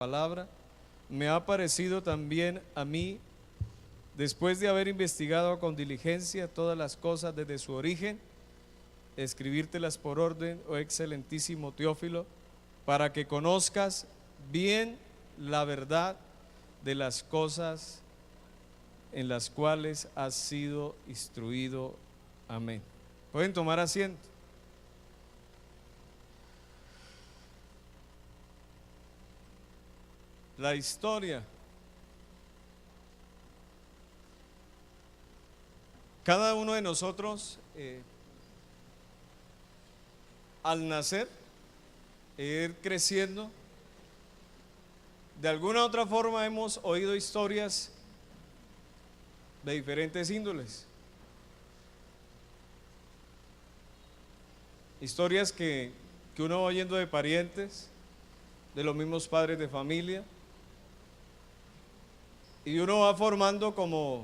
palabra, me ha parecido también a mí, después de haber investigado con diligencia todas las cosas desde su origen, escribírtelas por orden, oh excelentísimo Teófilo, para que conozcas bien la verdad de las cosas en las cuales has sido instruido. Amén. Pueden tomar asiento. La historia. Cada uno de nosotros, al nacer, ir creciendo, de alguna u otra forma hemos oído historias de diferentes índoles. Historias que uno va oyendo de parientes, de los mismos padres de familia, y uno va formando como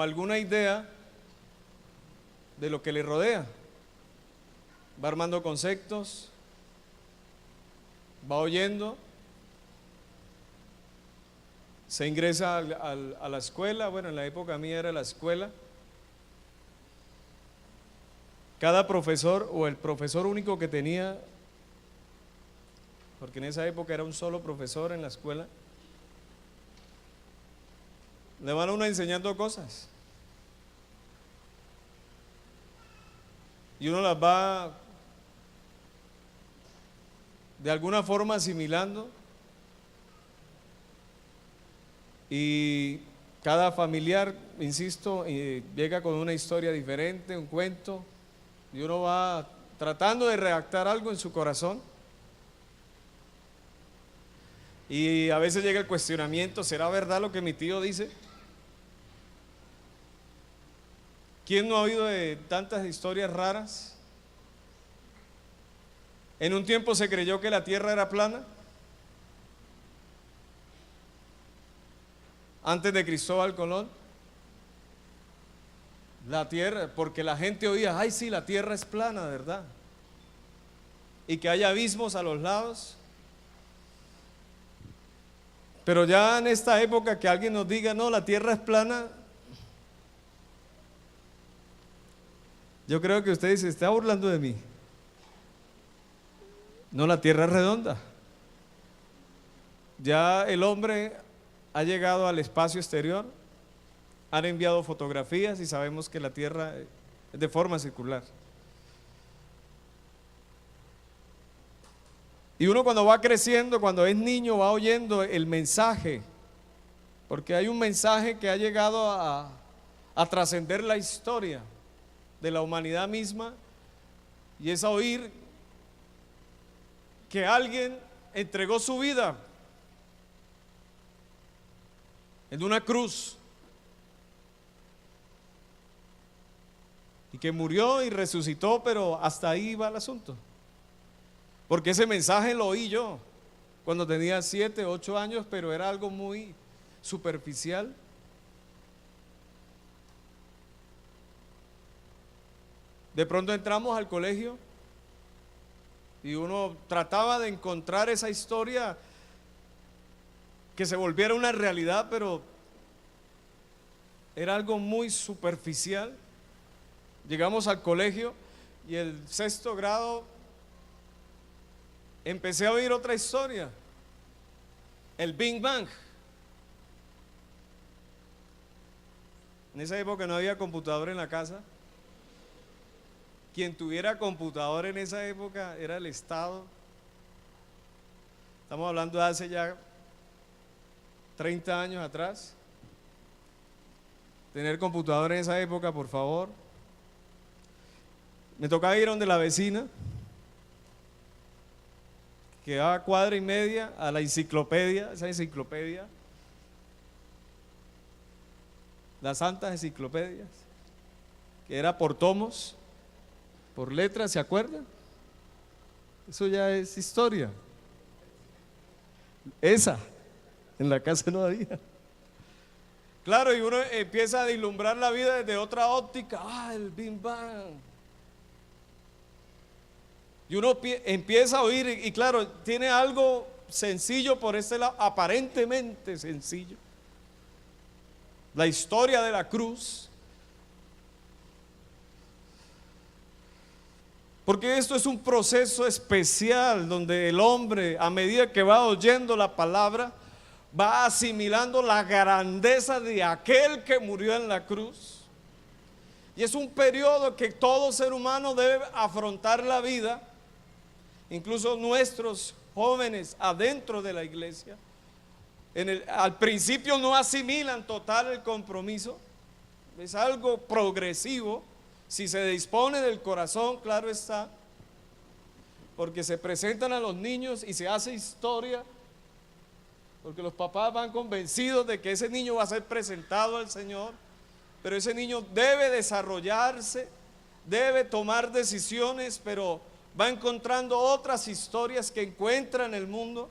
alguna idea de lo que le rodea, va armando conceptos, va oyendo, se ingresa a la escuela. Bueno, en la época mía era la escuela. Cada profesor, o el profesor único que tenía, porque en esa época era un solo profesor en la escuela, le van a uno enseñando cosas y uno las va de alguna forma asimilando, y cada familiar, insisto, llega con una historia diferente, un cuento, y uno va tratando de redactar algo en su corazón. Y a veces llega el cuestionamiento: ¿será verdad lo que mi tío dice? ¿Quién no ha oído de tantas historias raras? En un tiempo se creyó que la tierra era plana, antes de Cristóbal Colón. La tierra, porque la gente oía: ay, sí, la tierra es plana, ¿verdad? Y que hay abismos a los lados. Pero ya en esta época que alguien nos diga: no, la tierra es plana, yo creo que usted se está burlando de mí. No, la tierra es redonda. Ya el hombre ha llegado al espacio exterior, han enviado fotografías y sabemos que la tierra es de forma circular. Y uno, cuando va creciendo, cuando es niño, va oyendo el mensaje, porque hay un mensaje que ha llegado a trascender la historia de la humanidad misma, y es a oír que alguien entregó su vida en una cruz, y que murió y resucitó, pero hasta ahí va el asunto. Porque ese mensaje lo oí yo cuando tenía 7, 8 años, pero era algo muy superficial. De pronto entramos al colegio y uno trataba de encontrar esa historia que se volviera una realidad, pero era algo muy superficial. Llegamos al colegio y el 6º grado empecé a oír otra historia, el Big Bang. En esa época no había computador en la casa. Quien tuviera computador en esa época era el Estado. Estamos hablando de hace ya 30 años atrás. Tener computador en esa época, por favor. Me tocaba ir donde la vecina, que daba cuadra y media, a la enciclopedia, esa enciclopedia, las santas enciclopedias, que era por tomos, por letras, ¿se acuerdan? Eso ya es historia. Esa, en la casa no había. Claro, y uno empieza a vislumbrar la vida desde otra óptica. Ah, el Big Bang. Y uno empieza a oír, y claro, tiene algo sencillo por ese lado, aparentemente sencillo. La historia de la cruz. Porque esto es un proceso especial donde el hombre, a medida que va oyendo la palabra, va asimilando la grandeza de aquel que murió en la cruz. Y es un periodo que todo ser humano debe afrontar la vida, incluso nuestros jóvenes adentro de la iglesia. Al principio no asimilan total el compromiso, es algo progresivo, si se dispone del corazón, claro está, porque se presentan a los niños y se hace historia, porque los papás van convencidos de que ese niño va a ser presentado al Señor, pero ese niño debe desarrollarse, debe tomar decisiones, pero va encontrando otras historias que encuentra en el mundo.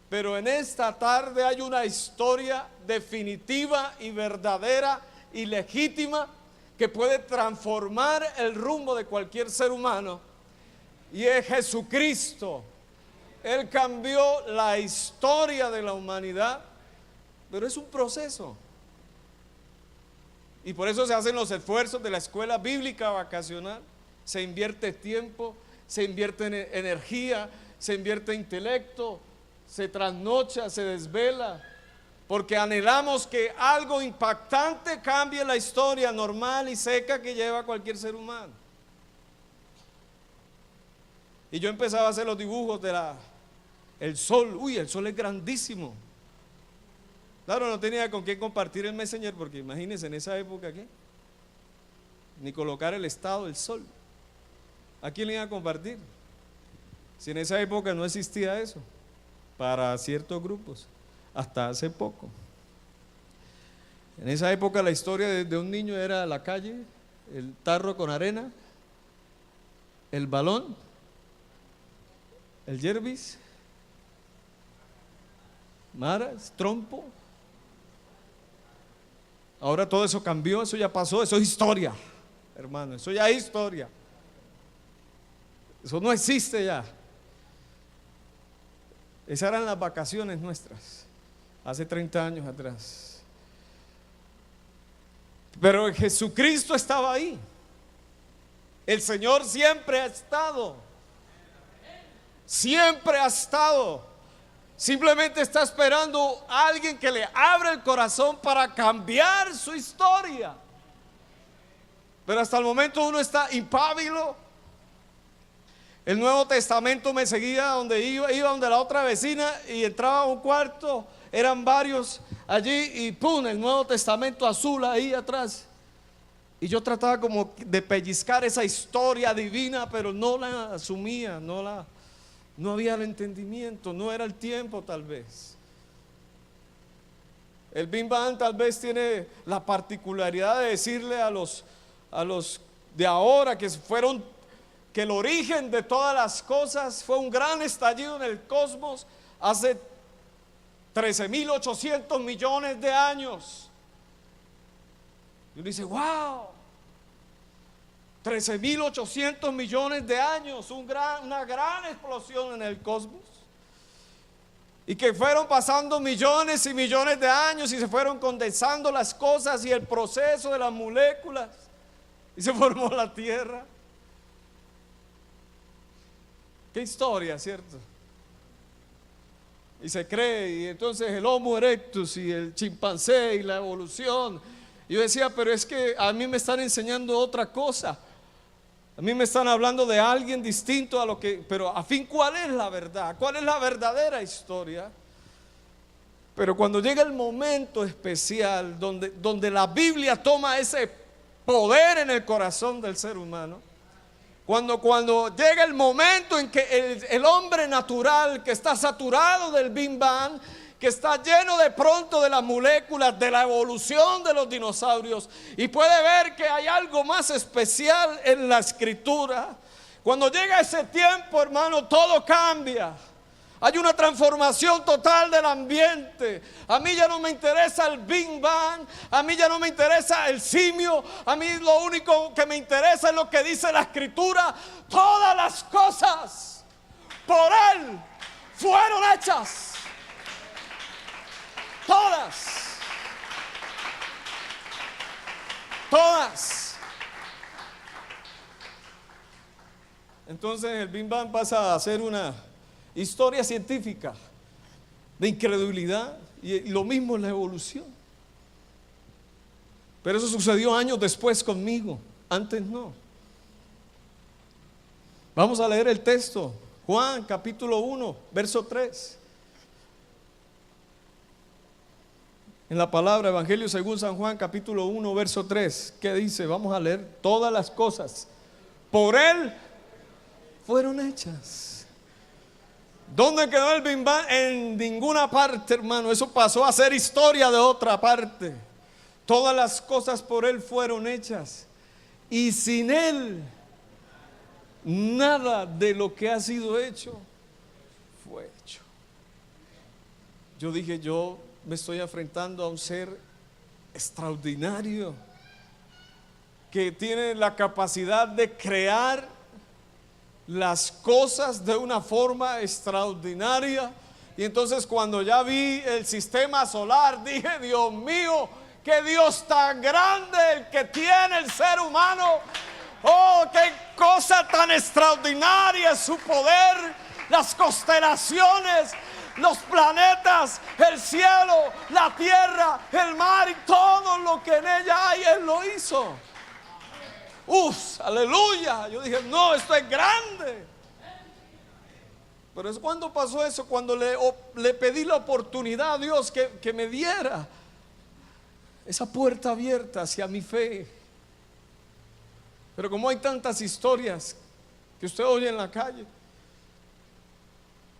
Pero en esta tarde hay una historia definitiva y verdadera y legítima que puede transformar el rumbo de cualquier ser humano, y es Jesucristo. Él cambió la historia de la humanidad, pero es un proceso. Y por eso se hacen los esfuerzos de la escuela bíblica vacacional. Se invierte tiempo, se invierte energía, se invierte intelecto, se trasnocha, se desvela, porque anhelamos que algo impactante cambie la historia normal y seca que lleva cualquier ser humano. Y yo empezaba a hacer los dibujos de el sol. Uy, el sol es grandísimo. Claro, no tenía con quién compartir el Messenger, porque imagínense en esa época, ¿qué? Ni colocar el estado del sol. ¿A quién le iba a compartir? Si en esa época no existía eso, para ciertos grupos, hasta hace poco. En esa época la historia de un niño era la calle, el tarro con arena, el balón, el yerbis, maras, trompo. Ahora todo eso cambió, eso ya pasó, eso es historia, hermano, eso ya es historia. Eso no existe ya. Esas eran las vacaciones nuestras, hace 30 años atrás. Pero Jesucristo estaba ahí. El Señor siempre ha estado. Siempre ha estado. Simplemente está esperando a alguien que le abra el corazón para cambiar su historia. Pero hasta el momento uno está impávido. El Nuevo Testamento me seguía donde iba donde la otra vecina y entraba a un cuarto, eran varios allí y pum, el Nuevo Testamento azul ahí atrás. Y yo trataba como de pellizcar esa historia divina, pero no la asumía, no había el entendimiento, no era el tiempo tal vez. El Big Bang tal vez tiene la particularidad de decirle a los de ahora que el origen de todas las cosas fue un gran estallido en el cosmos hace 13.800 millones de años. Y uno dice, wow, 13.800 millones de años, una gran explosión en el cosmos. Y que fueron pasando millones y millones de años y se fueron condensando las cosas y el proceso de las moléculas y se formó la Tierra. Qué historia, ¿cierto? Y se cree, y entonces el Homo erectus y el chimpancé y la evolución. Y yo decía, pero es que a mí me están enseñando otra cosa. A mí me están hablando de alguien distinto a lo que, pero a fin, ¿cuál es la verdad? ¿Cuál es la verdadera historia? Pero cuando llega el momento especial donde la Biblia toma ese poder en el corazón del ser humano, cuando llega el momento en que el hombre natural que está saturado del Big Bang, que está lleno de pronto de las moléculas, de la evolución de los dinosaurios, y puede ver que hay algo más especial en la escritura, cuando llega ese tiempo, hermano, todo cambia. Hay una transformación total del ambiente. A mí ya no me interesa el Big Bang, a mí ya no me interesa el simio, a mí lo único que me interesa es lo que dice la escritura. Todas las cosas por Él fueron hechas. Todas. Todas. Entonces el Big Bang pasa a ser una historia científica de incredulidad, y lo mismo en la evolución. Pero eso sucedió años después conmigo, antes no. Vamos a leer el texto, Juan capítulo 1, verso 3. En la palabra Evangelio según San Juan capítulo 1, verso 3, ¿qué dice? Vamos a leer: todas las cosas por Él fueron hechas. ¿Dónde quedó el Big Bang? En ninguna parte, hermano. Eso pasó a ser historia de otra parte. Todas las cosas por Él fueron hechas, y sin Él nada de lo que ha sido hecho fue hecho. Yo dije, yo me estoy enfrentando a un ser extraordinario que tiene la capacidad de crear las cosas de una forma extraordinaria. Y entonces cuando ya vi el sistema solar, dije, Dios mío, qué Dios tan grande el que tiene el ser humano. Oh, qué cosa tan extraordinaria es su poder. Las constelaciones, los planetas, el cielo, la tierra, el mar y todo lo que en ella hay, Él lo hizo. Aleluya. Yo dije, no, esto es grande. Pero es cuando pasó eso, cuando le pedí la oportunidad a Dios que me diera esa puerta abierta hacia mi fe. Pero como hay tantas historias que usted oye en la calle,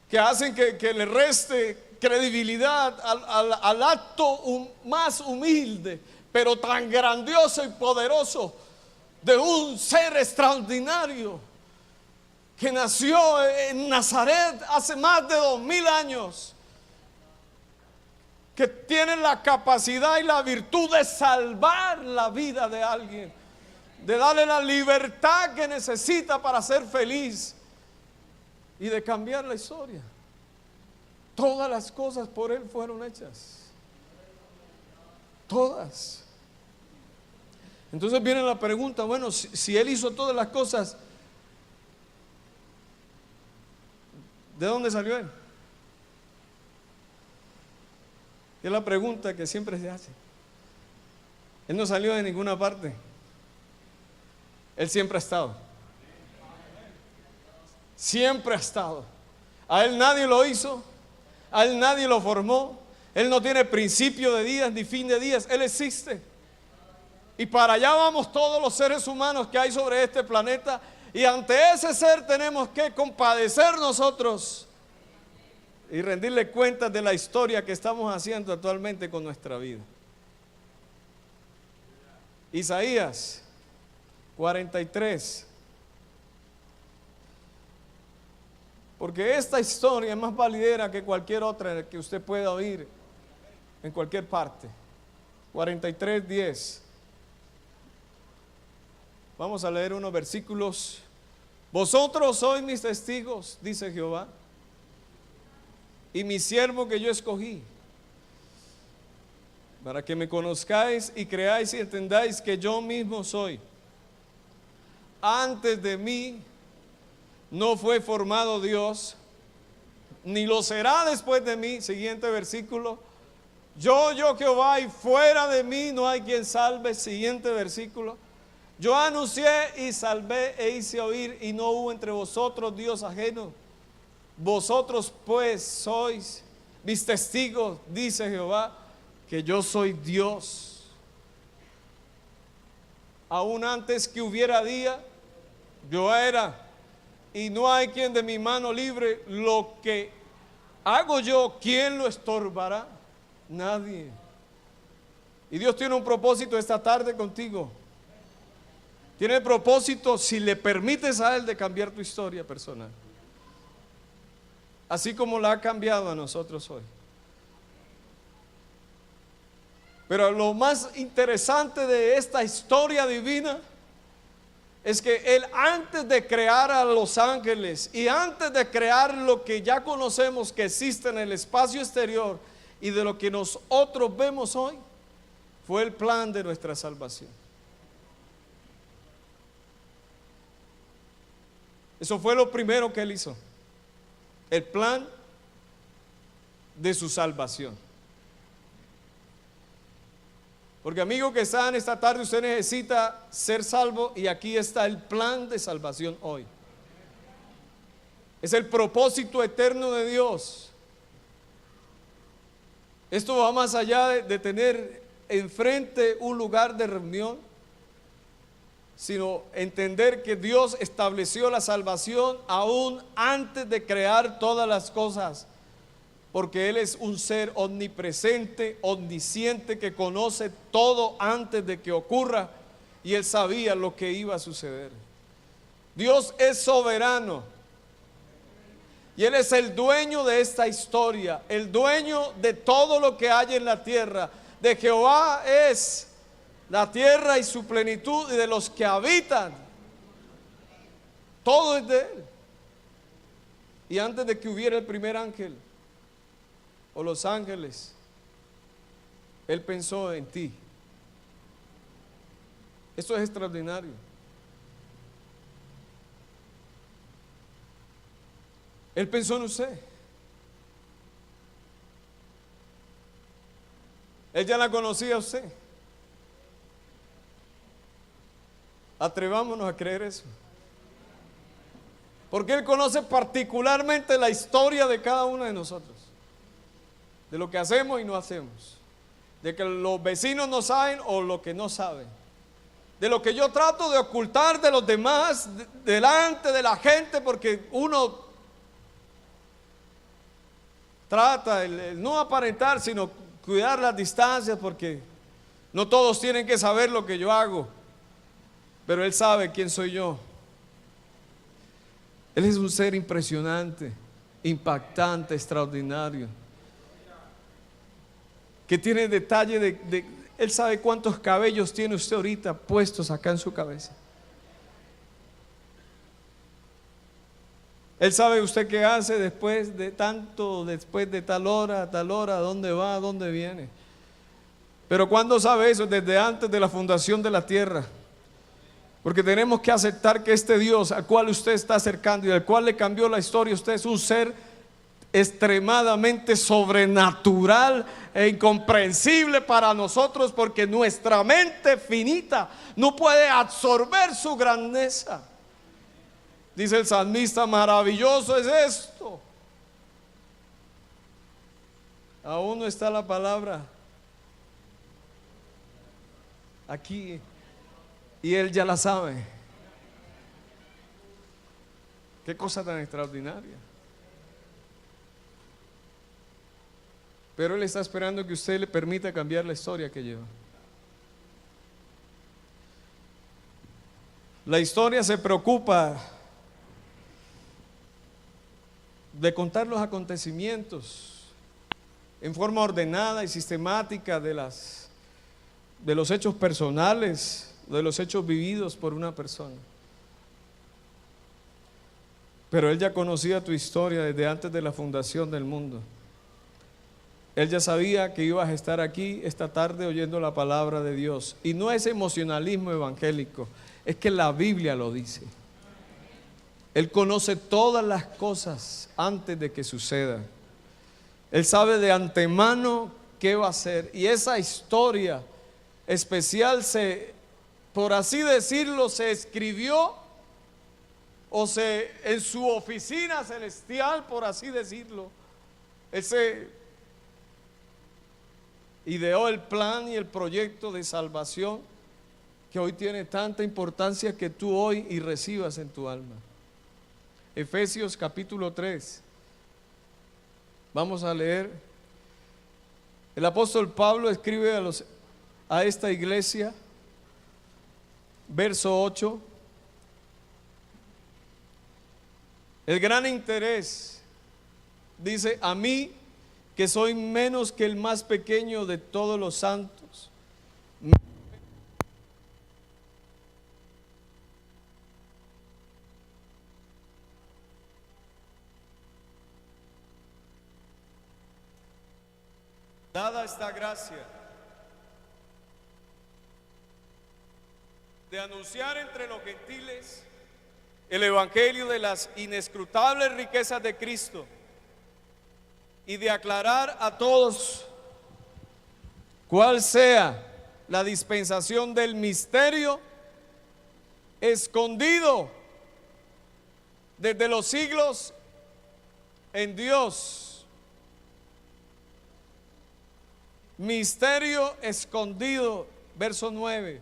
que hacen que le reste credibilidad al acto más humilde, pero tan grandioso y poderoso, de un ser extraordinario que nació en Nazaret hace más de 2000 años, que tiene la capacidad y la virtud de salvar la vida de alguien, de darle la libertad que necesita para ser feliz y de cambiar la historia. Todas las cosas por Él fueron hechas. Todas. Entonces viene la pregunta, bueno, si Él hizo todas las cosas, ¿de dónde salió Él? Es la pregunta que siempre se hace. Él no salió de ninguna parte. Él siempre ha estado. Siempre ha estado. A Él nadie lo hizo. A Él nadie lo formó. Él no tiene principio de días ni fin de días. Él existe. Y para allá vamos todos los seres humanos que hay sobre este planeta. Y ante ese ser tenemos que compadecer nosotros y rendirle cuentas de la historia que estamos haciendo actualmente con nuestra vida. Isaías 43. Porque esta historia es más validera que cualquier otra que usted pueda oír en cualquier parte. 43:10. Vamos a leer unos versículos. Vosotros sois mis testigos, dice Jehová, y mi siervo que yo escogí, para que me conozcáis y creáis y entendáis que yo mismo soy. Antes de mí no fue formado Dios, ni lo será después de mí. Siguiente versículo. Yo Jehová, y fuera de mí no hay quien salve. Siguiente versículo. Yo anuncié y salvé e hice oír, y no hubo entre vosotros Dios ajeno. Vosotros pues sois mis testigos, dice Jehová, que yo soy Dios. Aún antes que hubiera día, yo era, y no hay quien de mi mano libre. Lo que hago yo, ¿quién lo estorbará? Nadie. Y Dios tiene un propósito esta tarde contigo. Tiene el propósito, si le permites a Él, de cambiar tu historia personal, así como la ha cambiado a nosotros hoy. Pero lo más interesante de esta historia divina es que Él, antes de crear a los ángeles y antes de crear lo que ya conocemos que existe en el espacio exterior y de lo que nosotros vemos hoy, fue el plan de nuestra salvación. Eso fue lo primero que Él hizo, el plan de su salvación. Porque amigo que está en esta tarde, usted necesita ser salvo y aquí está el plan de salvación hoy. Es el propósito eterno de Dios. Esto va más allá de tener enfrente un lugar de reunión, sino entender que Dios estableció la salvación aún antes de crear todas las cosas. Porque Él es un ser omnipresente, omnisciente, que conoce todo antes de que ocurra, y Él sabía lo que iba a suceder. Dios es soberano y Él es el dueño de esta historia, el dueño de todo lo que hay en la tierra. De Jehová es la tierra y su plenitud, y de los que habitan, todo es de Él. Y antes de que hubiera el primer ángel o los ángeles, Él pensó en ti. Esto es extraordinario. Él pensó en usted. Él ya la conocía a usted. Atrevámonos a creer eso. Porque Él conoce particularmente la historia de cada uno de nosotros, de lo que hacemos y no hacemos, de que los vecinos no saben o lo que no saben, de lo que yo trato de ocultar de los demás delante de la gente, porque uno trata el no aparentar, sino cuidar las distancias, porque no todos tienen que saber lo que yo hago, pero Él sabe quién soy yo. Él es un ser impresionante, impactante, extraordinario, que tiene detalle Él sabe cuántos cabellos tiene usted ahorita puestos acá en su cabeza. Él sabe usted qué hace después de tanto, después de tal hora, dónde va, dónde viene. Pero ¿cuándo sabe eso? Desde antes de la fundación de la tierra. Porque tenemos que aceptar que este Dios al cual usted está acercando y al cual le cambió la historia, usted es un ser extremadamente sobrenatural e incomprensible para nosotros, porque nuestra mente finita no puede absorber su grandeza. Dice el salmista, maravilloso es esto. Aún no está la palabra aquí y Él ya la sabe. Qué cosa tan extraordinaria. Pero Él está esperando que usted le permita cambiar la historia que lleva. La historia se preocupa de contar los acontecimientos en forma ordenada y sistemática de los hechos personales, de los hechos vividos por una persona. Pero Él ya conocía tu historia desde antes de la fundación del mundo. Él ya sabía que ibas a estar aquí esta tarde oyendo la palabra de Dios. Y no es emocionalismo evangélico, es que la Biblia lo dice. Él conoce todas las cosas antes de que sucedan. Él sabe de antemano qué va a hacer. Y esa historia especial por así decirlo, se escribió en su oficina celestial, por así decirlo. Él se ideó el plan y el proyecto de salvación que hoy tiene tanta importancia que tú hoy y recibas en tu alma. Efesios capítulo 3. Vamos a leer. El apóstol Pablo escribe a esta iglesia, verso 8. El gran interés, dice, a mí que soy menos que el más pequeño de todos los santos, dada esta gracia de anunciar entre los gentiles el evangelio de las inescrutables riquezas de Cristo y de aclarar a todos cuál sea la dispensación del misterio escondido desde los siglos en Dios. Misterio escondido, verso 9.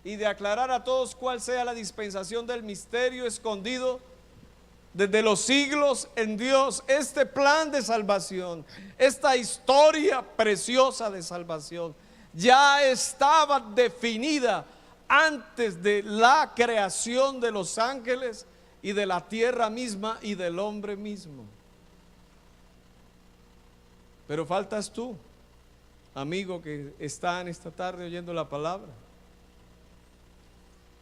Y de aclarar a todos cuál sea la dispensación del misterio escondido desde los siglos en Dios. Este plan de salvación, esta historia preciosa de salvación, ya estaba definida antes de la creación de los ángeles y de la tierra misma y del hombre mismo. Pero faltas tú, amigo que está en esta tarde oyendo la palabra.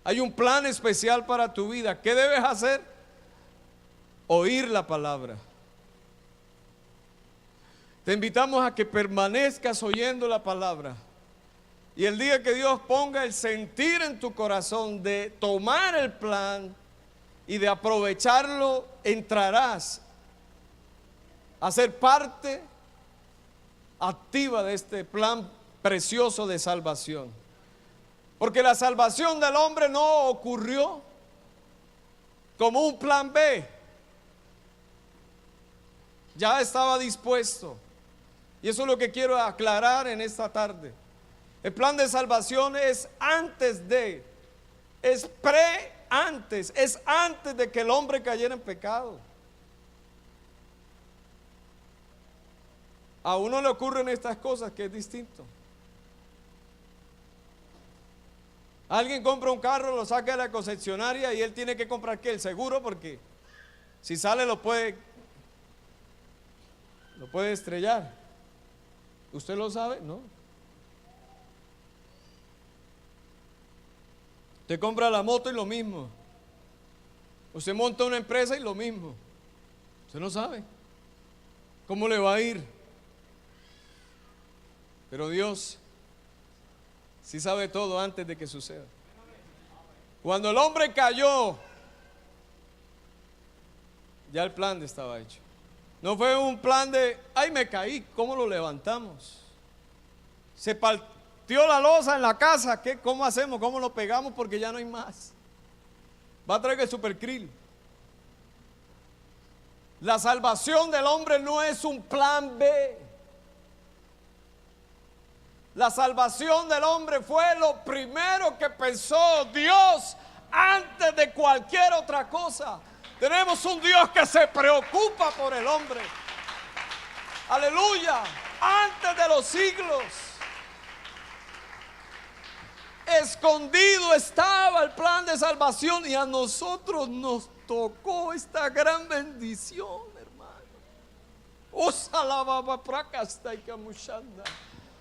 Hay un plan especial para tu vida. ¿Qué debes hacer? Oír la palabra. Te invitamos a que permanezcas oyendo la palabra. Y el día que Dios ponga el sentir en tu corazón de tomar el plan y de aprovecharlo, entrarás a ser parte activa de este plan precioso de salvación. Porque la salvación del hombre no ocurrió como un plan B. Ya estaba dispuesto. Y eso es lo que quiero aclarar en esta tarde. El plan de salvación es antes de, es antes, es antes de que el hombre cayera en pecado. A uno le ocurren estas cosas que es distinto. Alguien compra un carro, lo saca de la concesionaria y él tiene que comprar ¿qué? El seguro, porque si sale lo puede estrellar. ¿Usted lo sabe? No. Usted compra la moto y lo mismo. Usted monta una empresa y lo mismo. Usted no sabe cómo le va a ir. Pero Dios sí sabe todo antes de que suceda. Cuando el hombre cayó, ya el plan estaba hecho. No fue un plan de, ay, me caí, ¿cómo lo levantamos? Se partió la losa en la casa, ¿cómo hacemos? ¿Cómo lo pegamos? Porque ya no hay más. Va a traer el supercril. La salvación del hombre no es un plan B. La salvación del hombre fue lo primero que pensó Dios antes de cualquier otra cosa. Tenemos un Dios que se preocupa por el hombre. Aleluya. Antes de los siglos, escondido estaba el plan de salvación y a nosotros nos tocó esta gran bendición, hermano.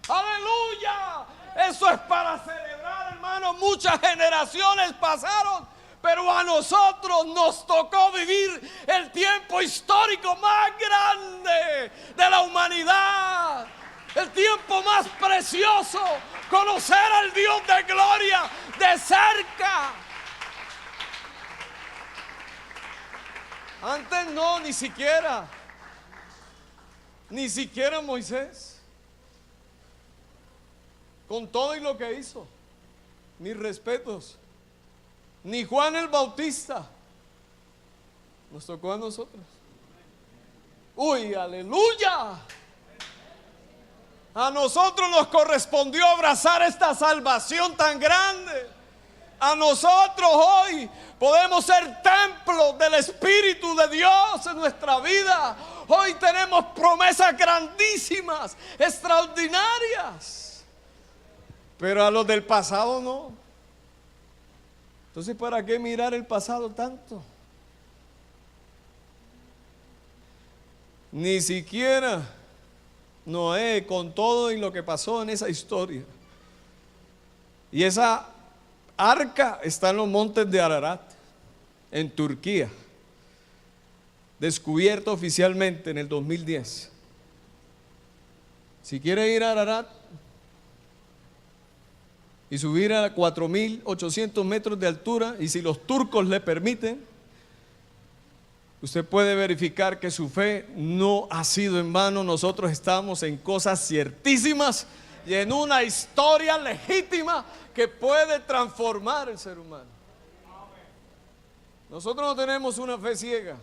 Aleluya. Eso es para celebrar, hermano. Muchas generaciones pasaron, pero a nosotros nos tocó vivir el tiempo histórico más grande de la humanidad, el tiempo más precioso, conocer al Dios de gloria de cerca. Antes no, ni siquiera Moisés, con todo y lo que hizo, mis respetos, ni Juan el Bautista, nos tocó a nosotros. Uy, aleluya. A nosotros nos correspondió abrazar esta salvación tan grande. A nosotros hoy podemos ser templos del Espíritu de Dios en nuestra vida. Hoy tenemos promesas grandísimas, extraordinarias. Pero a los del pasado no. Entonces, ¿para qué mirar el pasado tanto? Ni siquiera Noé, con todo y lo que pasó en esa historia. Y esa arca está en los montes de Ararat, en Turquía, descubierto oficialmente en el 2010. Si quiere ir a Ararat y subir a 4.800 metros de altura, y si los turcos le permiten, usted puede verificar que su fe no ha sido en vano. Nosotros estamos en cosas ciertísimas y en una historia legítima que puede transformar el ser humano. Nosotros no tenemos una fe ciega.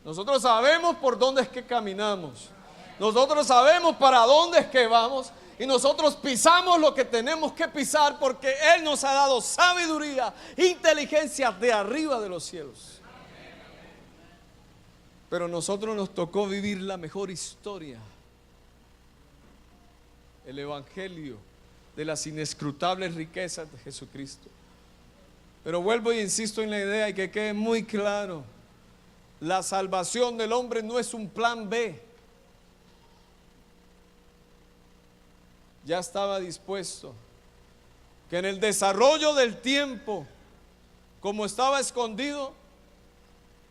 Nosotros sabemos por dónde es que caminamos. Nosotros sabemos para dónde es que vamos. Y nosotros pisamos lo que tenemos que pisar porque Él nos ha dado sabiduría, inteligencia de arriba de los cielos. Pero nosotros nos tocó vivir la mejor historia, el evangelio de las inescrutables riquezas de Jesucristo. Pero vuelvo y insisto en la idea y que quede muy claro: la salvación del hombre no es un plan B. Ya estaba dispuesto que en el desarrollo del tiempo, como estaba escondido,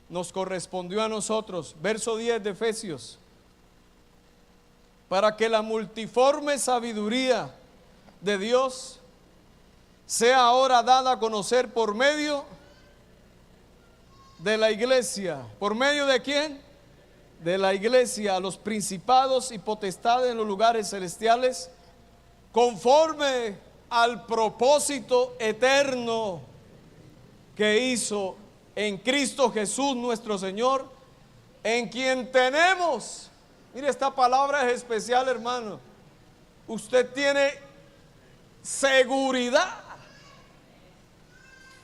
nos correspondió a nosotros. Verso 10 de Efesios: para que la multiforme sabiduría de Dios sea ahora dada a conocer por medio de la iglesia. ¿Por medio de quién? De la iglesia, a los principados y potestades en los lugares celestiales, conforme al propósito eterno que hizo en Cristo Jesús nuestro Señor, en quien tenemos, mire, esta palabra es especial, hermano. Usted tiene seguridad.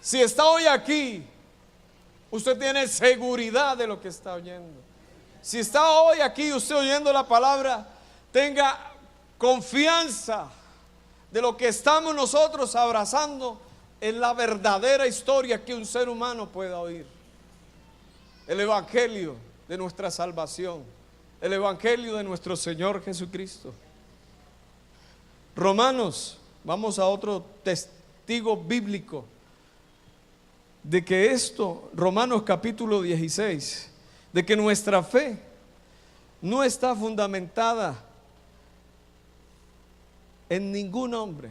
Si está hoy aquí, usted tiene seguridad de lo que está oyendo. Si está hoy aquí usted oyendo la palabra, tenga confianza de lo que estamos nosotros abrazando en la verdadera historia que un ser humano pueda oír. El evangelio de nuestra salvación, el evangelio de nuestro Señor Jesucristo. Romanos, vamos a otro testigo bíblico de que esto, Romanos capítulo 16, de que nuestra fe no está fundamentada en ningún hombre,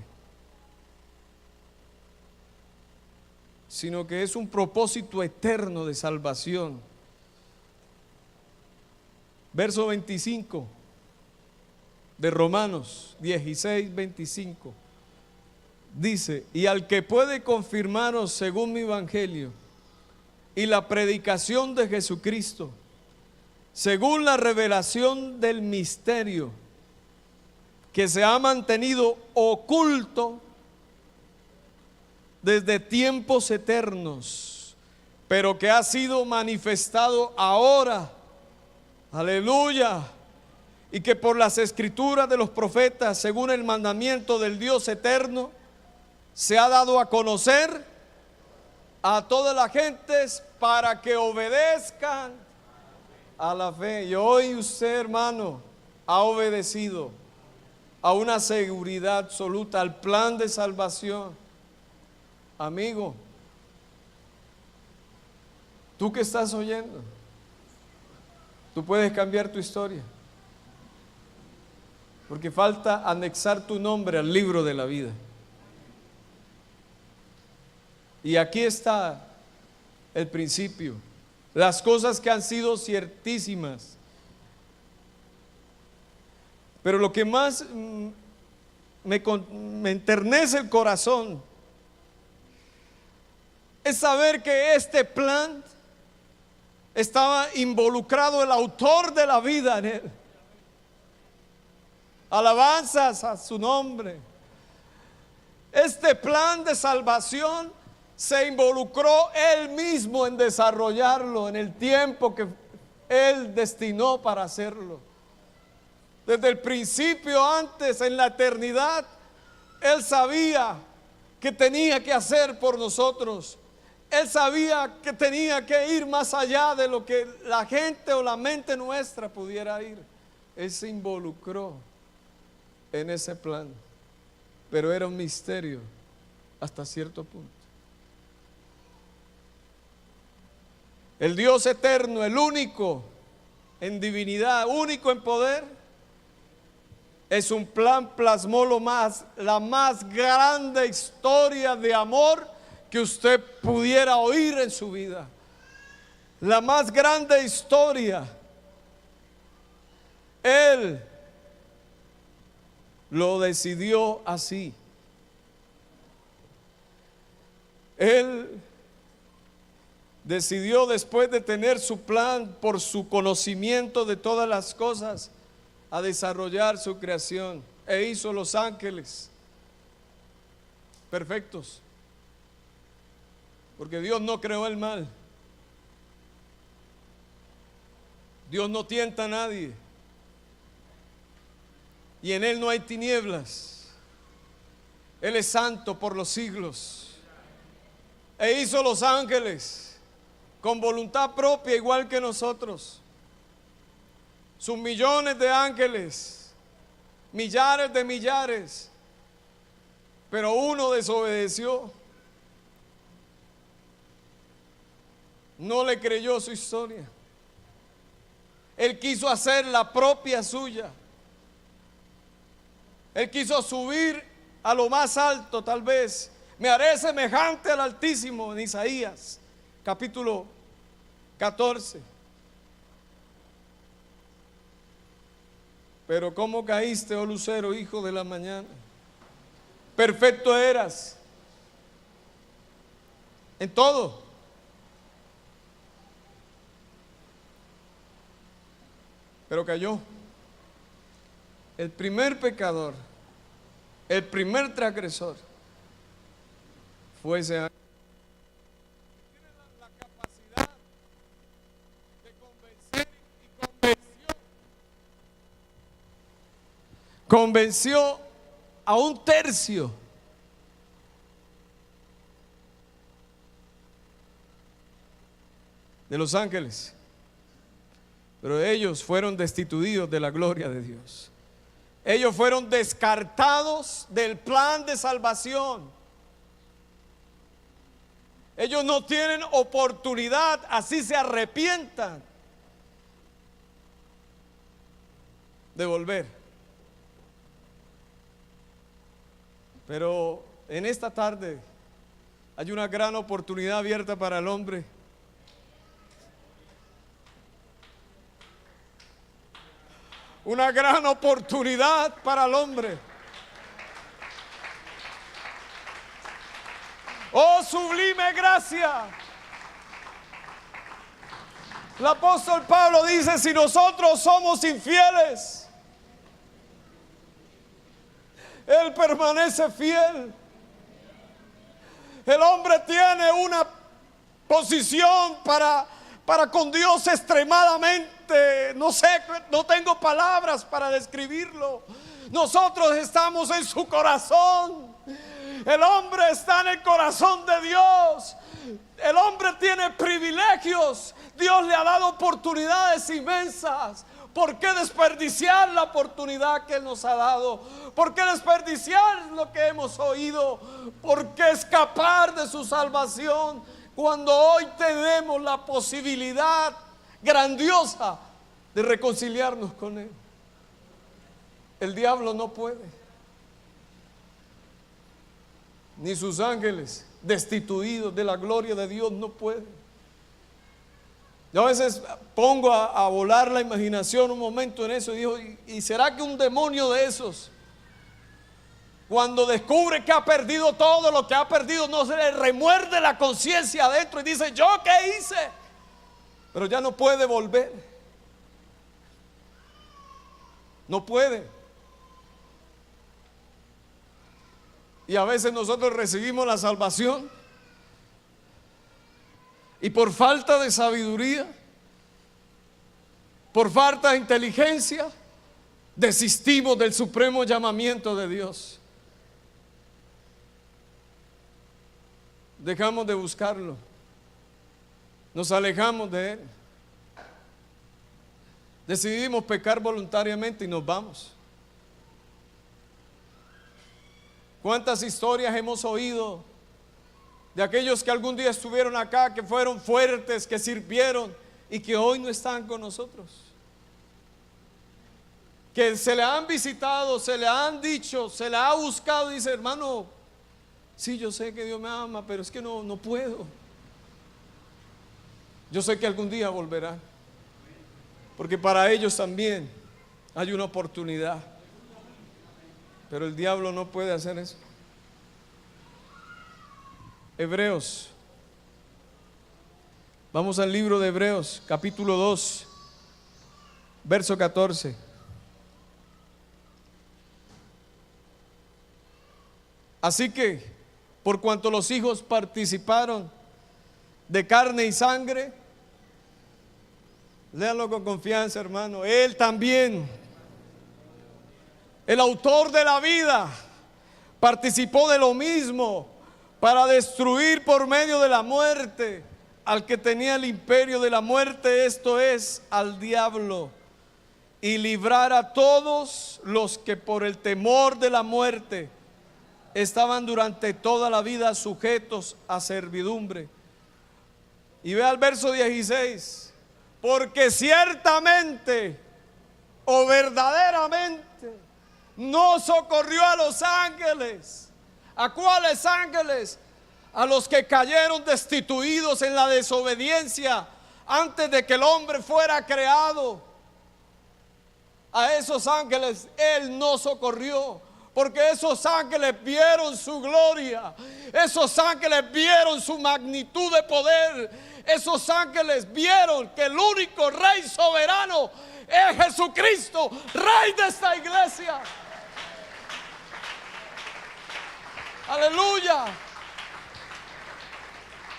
sino que es un propósito eterno de salvación. Verso 25 de Romanos 16, 25 dice: y al que puede confirmaros según mi evangelio y la predicación de Jesucristo, según la revelación del misterio que se ha mantenido oculto desde tiempos eternos, pero que ha sido manifestado ahora, aleluya, y que por las escrituras de los profetas, según el mandamiento del Dios eterno, se ha dado a conocer a todas las gentes para que obedezcan a la fe. Y hoy usted, hermano, ha obedecido a una seguridad absoluta, al plan de salvación. Amigo, tú que estás oyendo, tú puedes cambiar tu historia, porque falta anexar tu nombre al libro de la vida. Y aquí está el principio, las cosas que han sido ciertísimas. Pero lo que más me enternece el corazón es saber que este plan estaba involucrado el autor de la vida en él. Alabanzas a su nombre. Este plan de salvación se involucró él mismo en desarrollarlo en el tiempo que él destinó para hacerlo. Desde el principio, antes, en la eternidad, él sabía que tenía que hacer por nosotros. Él sabía que tenía que ir más allá de lo que la gente o la mente nuestra pudiera ir. Él se involucró en ese plan, pero era un misterio hasta cierto punto. El Dios eterno, el único en divinidad, único en poder, Es un plan, plasmó la más grande historia de amor que usted pudiera oír en su vida. La más grande historia. Él lo decidió así. Él decidió, después de tener su plan por su conocimiento de todas las cosas, a desarrollar su creación, e hizo los ángeles perfectos, porque Dios no creó el mal. Dios no tienta a nadie, y en Él no hay tinieblas. Él es santo por los siglos, e hizo los ángeles con voluntad propia, igual que nosotros. Sus millones de ángeles, millares de millares, pero uno desobedeció. No le creyó su historia. Él quiso hacer la propia suya. Él quiso subir a lo más alto, tal vez. Me haré semejante al Altísimo, en Isaías, capítulo 14. Pero ¿cómo caíste, oh lucero, hijo de la mañana? Perfecto eras en todo. Pero cayó. El primer pecador, el primer transgresor fue ese ángel. Tiene la capacidad de convencer y convenció a un tercio de los ángeles, pero ellos fueron destituidos de la gloria de Dios. Ellos fueron descartados del plan de salvación. Ellos no tienen oportunidad, así se arrepientan, de volver. Pero en esta tarde hay una gran oportunidad abierta para el hombre. Una gran oportunidad para el hombre. Oh, sublime gracia. El apóstol Pablo dice: si nosotros somos infieles, Él permanece fiel. El hombre tiene una posición para con Dios extremadamente, no sé, no tengo palabras para describirlo. Nosotros estamos en su corazón. El hombre está en el corazón de Dios. El hombre tiene privilegios. Dios le ha dado oportunidades inmensas. ¿Por qué desperdiciar la oportunidad que Él nos ha dado? ¿Por qué desperdiciar lo que hemos oído? ¿Por qué escapar de su salvación cuando hoy tenemos la posibilidad grandiosa de reconciliarnos con Él? El diablo no puede, ni sus ángeles destituidos de la gloria de Dios no pueden. Yo a veces pongo a volar la imaginación un momento en eso y digo: ¿y será que un demonio de esos, cuando descubre que ha perdido todo lo que ha perdido, no se le remuerde la conciencia adentro y dice: ¿yo qué hice? Pero ya no puede volver. No puede. Y a veces nosotros recibimos la salvación y por falta de sabiduría, por falta de inteligencia, desistimos del supremo llamamiento de Dios. Dejamos de buscarlo, nos alejamos de Él, decidimos pecar voluntariamente y nos vamos. ¿Cuántas historias hemos oído de aquellos que algún día estuvieron acá, que fueron fuertes, que sirvieron y que hoy no están con nosotros? que se le han visitado, se le han dicho, se le ha buscado y dice: hermano, sí, yo sé que Dios me ama, pero es que no puedo. Yo sé que algún día volverá, porque para ellos también hay una oportunidad, pero el diablo no puede hacer eso. Hebreos, vamos al libro de Hebreos, capítulo 2, verso 14. Así que, por cuanto los hijos participaron de carne y sangre, léanlo con confianza, hermano, Él también, el autor de la vida, participó de lo mismo, para destruir por medio de la muerte al que tenía el imperio de la muerte, esto es, al diablo, y librar a todos los que por el temor de la muerte estaban durante toda la vida sujetos a servidumbre. Y ve al verso 16: porque ciertamente o verdaderamente no socorrió a los ángeles. ¿A cuáles ángeles? A los que cayeron destituidos en la desobediencia antes de que el hombre fuera creado. A esos ángeles Él no socorrió, porque esos ángeles vieron su gloria, esos ángeles vieron su magnitud de poder, esos ángeles vieron que el único Rey soberano es Jesucristo, Rey de esta iglesia. Aleluya.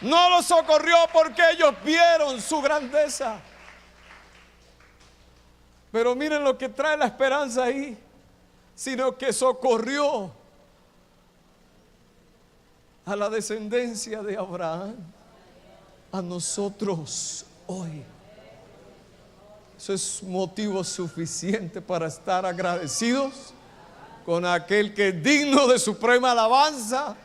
No los socorrió porque ellos vieron su grandeza. Pero miren lo que trae la esperanza ahí, sino que socorrió a la descendencia de Abraham, a nosotros hoy. Eso es motivo suficiente para estar agradecidos con aquel que es digno de suprema alabanza.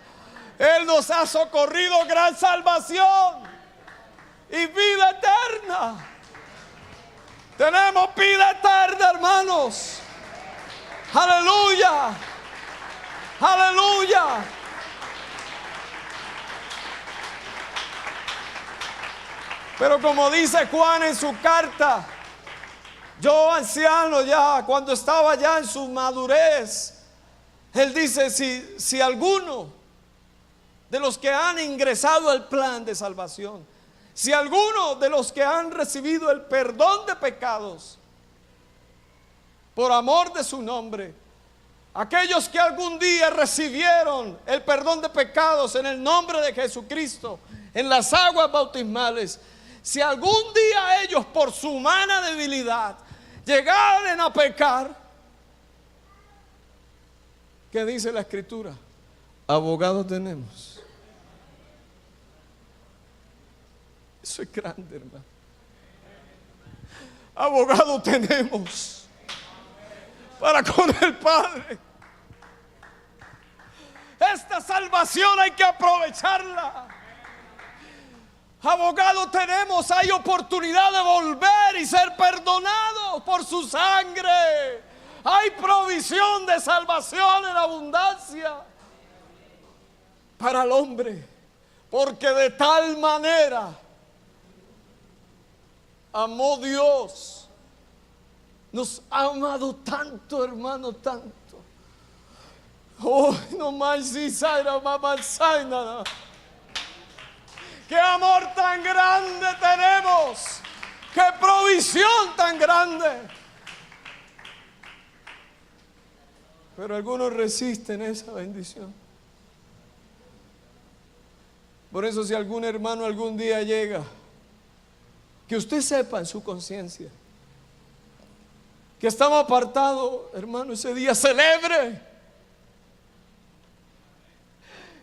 Él nos ha socorrido, gran salvación y vida eterna. Tenemos vida eterna, hermanos. Aleluya, aleluya. Pero como dice Juan en su carta, yo anciano ya, cuando estaba ya en su madurez, él dice: si alguno de los que han ingresado al plan de salvación, si alguno de los que han recibido el perdón de pecados por amor de su nombre, aquellos que algún día recibieron el perdón de pecados en el nombre de Jesucristo, en las aguas bautismales, si algún día ellos por su humana debilidad llegaren a pecar, ¿qué dice la Escritura? Abogado tenemos. Eso es grande, hermano. Abogado tenemos para con el Padre. Esta salvación hay que aprovecharla. Abogado tenemos, hay oportunidad de volver y ser perdonados por su sangre. Hay provisión de salvación en abundancia para el hombre, porque de tal manera amó Dios, nos ha amado tanto, hermano, tanto. Oh, no más si Zaira, mamá, Zaina. Qué amor tan grande tenemos, qué provisión tan grande. Pero algunos resisten esa bendición. Por eso, si algún hermano algún día llega, que usted sepa en su conciencia que estamos apartados, hermano, ese día celebre.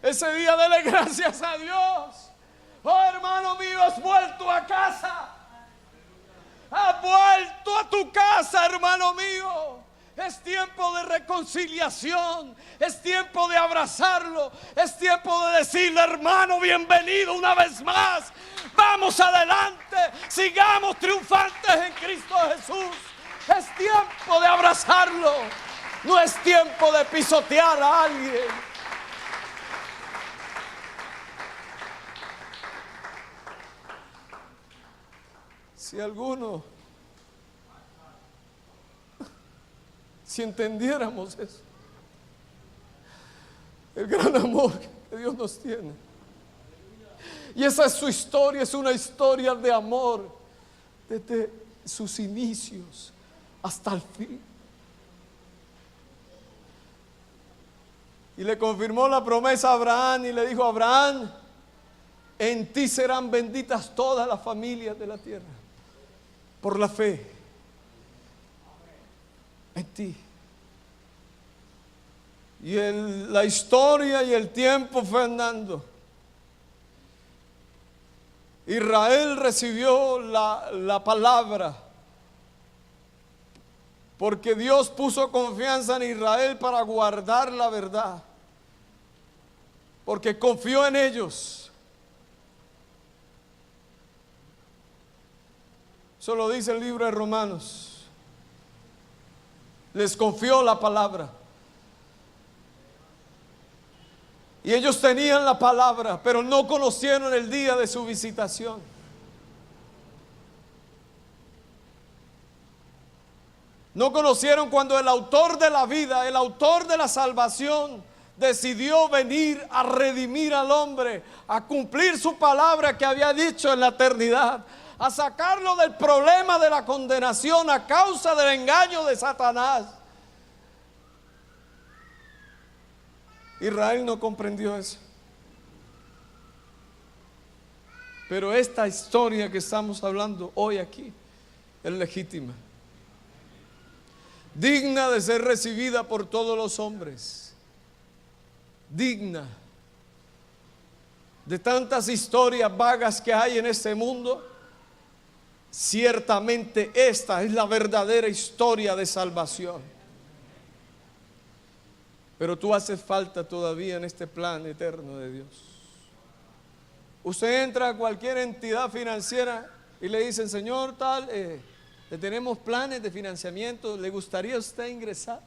Ese día dele gracias a Dios. Oh, hermano mío, has vuelto a casa. Has vuelto a tu casa, hermano mío. Es tiempo de reconciliación. Es tiempo de abrazarlo. Es tiempo de decirle: hermano, bienvenido una vez más. Vamos adelante. Sigamos triunfantes en Cristo Jesús. Es tiempo de abrazar rechazarlo. No es tiempo de pisotear a alguien. Si entendiéramos eso, el gran amor que Dios nos tiene. Y esa es su historia, es una historia de amor desde sus inicios hasta el fin. Y le confirmó la promesa a Abraham y le dijo: Abraham, en ti serán benditas todas las familias de la tierra, por la fe en ti. Y la historia y el tiempo fue andando. Israel recibió la palabra, porque Dios puso confianza en Israel para guardar la verdad, porque confió en ellos. Eso lo dice el libro de Romanos. Les confió la palabra. Y ellos tenían la palabra, pero no conocieron el día de su visitación. No conocieron cuando el autor de la vida, el autor de la salvación, decidió venir a redimir al hombre, a cumplir su palabra que había dicho en la eternidad, a sacarlo del problema de la condenación a causa del engaño de Satanás. Israel no comprendió eso. Pero esta historia que estamos hablando hoy aquí es legítima, digna de ser recibida por todos los hombres, digna de tantas historias vagas que hay en este mundo. Ciertamente esta es la verdadera historia de salvación. Pero tú haces falta todavía en este plan eterno de Dios. Usted entra a cualquier entidad financiera y le dicen: señor tal, le tenemos planes de financiamiento, ¿le gustaría a usted ingresar?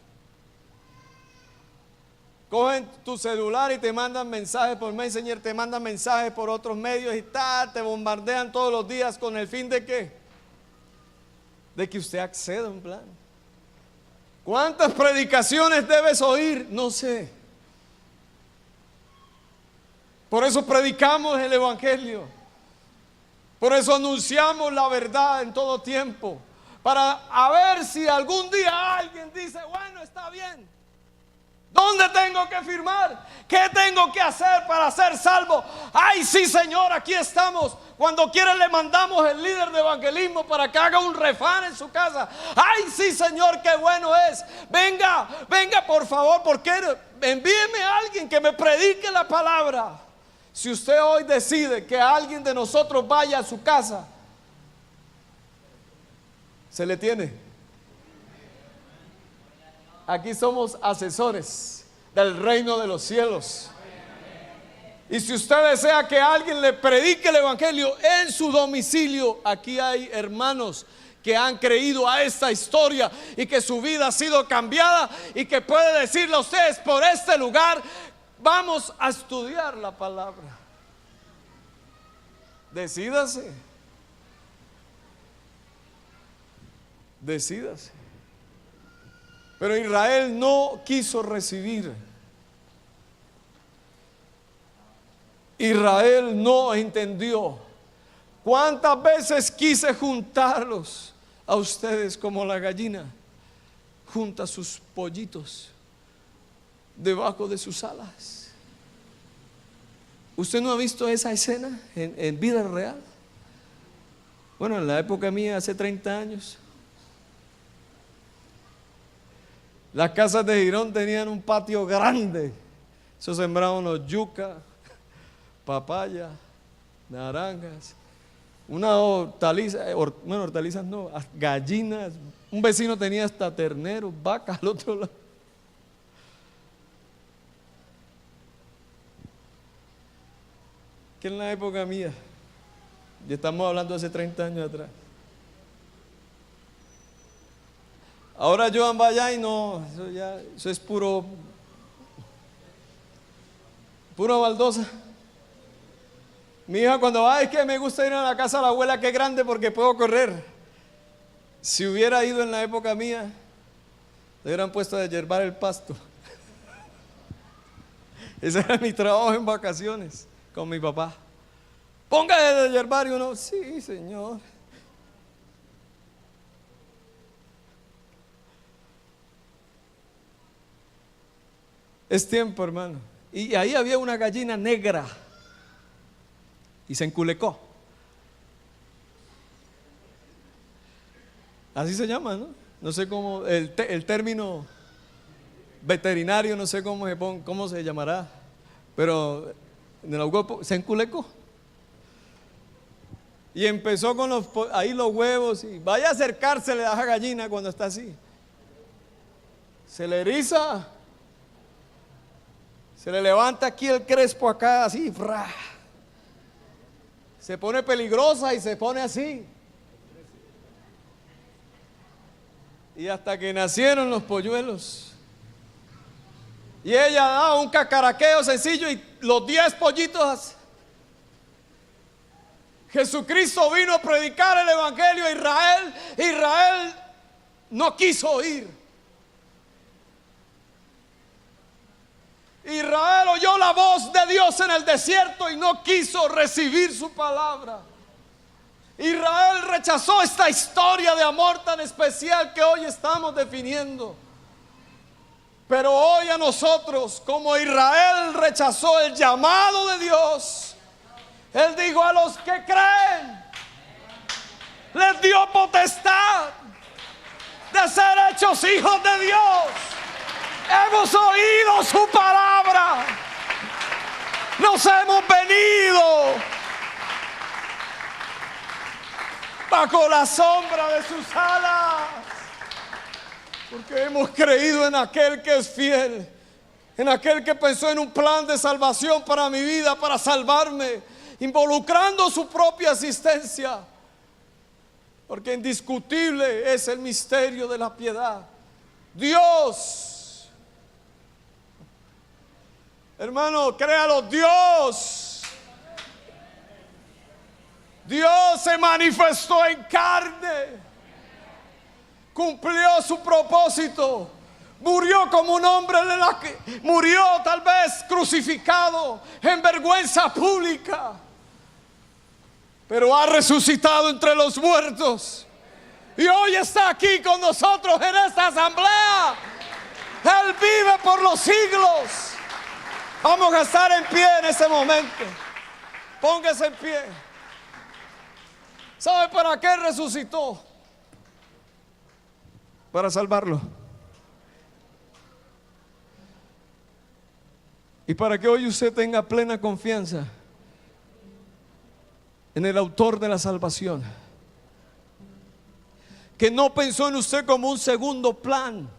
Cogen tu celular y te mandan mensajes por Messenger, te mandan mensajes por otros medios y tal, te bombardean todos los días con el fin de ¿qué? De que usted acceda a un plan. ¿Cuántas predicaciones debes oír? No sé. Por eso predicamos el evangelio. Por eso anunciamos la verdad en todo tiempo. Para a ver si algún día alguien dice: bueno, está bien. ¿Dónde tengo que firmar? ¿Qué tengo que hacer para ser salvo? Ay, sí, Señor, aquí estamos. Cuando quiera le mandamos el líder de evangelismo para que haga un refán en su casa. Ay, sí, Señor, qué bueno es. Venga, venga, por favor, porque envíeme a alguien que me predique la palabra. Si usted hoy decide que alguien de nosotros vaya a su casa, se le tiene. Aquí somos asesores del reino de los cielos. Y si usted desea que alguien le predique el evangelio en su domicilio, aquí hay hermanos que han creído a esta historia y que su vida ha sido cambiada y que puede decirle a ustedes: por este lugar vamos a estudiar la palabra. Decídase. Decídase. Pero Israel no quiso recibir. Israel no entendió. ¿Cuántas veces quise juntarlos a ustedes como la gallina junta sus pollitos debajo de sus alas? ¿Usted no ha visto esa escena en vida real? Bueno, en la época mía, hace 30 años, las casas de Girón tenían un patio grande. Eso sembraban los yuca, papaya, naranjas, una hortaliza, bueno, hortalizas no, gallinas. Un vecino tenía hasta terneros, vacas al otro lado. Que en la época mía, y estamos hablando de hace 30 años atrás, Ahora Joan va allá y no, eso es pura baldosa. Mi hija cuando va, es que me gusta ir a la casa de la abuela, que es grande porque puedo correr. Si hubiera ido en la época mía, le hubieran puesto a deshiervar el pasto. Ese era mi trabajo en vacaciones con mi papá. Ponga de deshiervar y uno, sí, señor. Es tiempo, hermano. Y ahí había una gallina negra y se enculecó. Así se llama, ¿no? No sé cómo, el término veterinario, no sé cómo se llamará, pero en el huevo se enculecó. Y empezó con los huevos y vaya a acercársele a esa gallina cuando está así. Se le eriza. Se le levanta aquí el crespo acá, así, ¡fra! Se pone peligrosa y se pone así. Y hasta que nacieron los polluelos. Y ella daba un cacaraqueo sencillo y los 10 pollitos. Jesucristo vino a predicar el evangelio a Israel. Israel no quiso oír. Israel oyó la voz de Dios en el desierto y no quiso recibir su palabra. Israel rechazó esta historia de amor tan especial que hoy estamos definiendo. Pero hoy a nosotros, como Israel rechazó el llamado de Dios, Él dijo: a los que creen, les dio potestad de ser hechos hijos de Dios. Hemos oído su palabra. Nos hemos venido bajo la sombra de sus alas, porque hemos creído en aquel que es fiel, en aquel que pensó en un plan de salvación para mi vida, para salvarme, involucrando su propia asistencia, porque indiscutible es el misterio de la piedad. Dios, hermano, créalo, Dios se manifestó en carne, cumplió su propósito, murió como un hombre, murió tal vez crucificado en vergüenza pública, pero ha resucitado entre los muertos y hoy está aquí con nosotros en esta asamblea. Él vive por los siglos. Vamos a estar en pie en ese momento. Póngase en pie. ¿Sabe para qué resucitó? Para salvarlo. Y para que hoy usted tenga plena confianza en el autor de la salvación, que no pensó en usted como un segundo plan,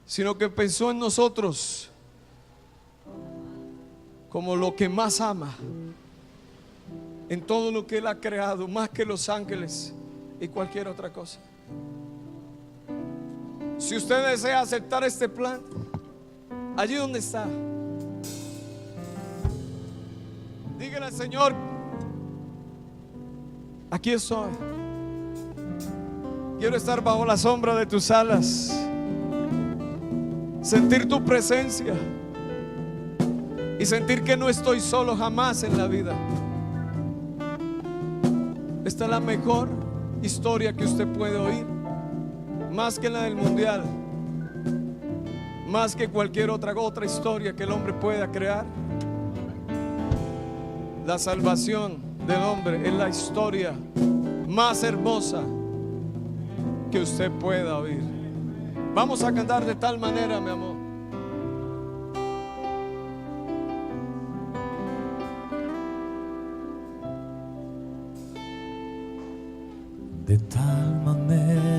sino que pensó en nosotros como lo que más ama en todo lo que Él ha creado, más que los ángeles y cualquier otra cosa. Si usted desea aceptar este plan, allí donde está, dígale al Señor: aquí estoy, quiero estar bajo la sombra de tus alas, sentir tu presencia y sentir que no estoy solo jamás en la vida. Esta es la mejor historia que usted puede oír, más que la del mundial, más que cualquier otra historia que el hombre pueda crear. La salvación del hombre es la historia más hermosa que usted pueda oír. Vamos a cantar de tal manera, mi amor. De tal manera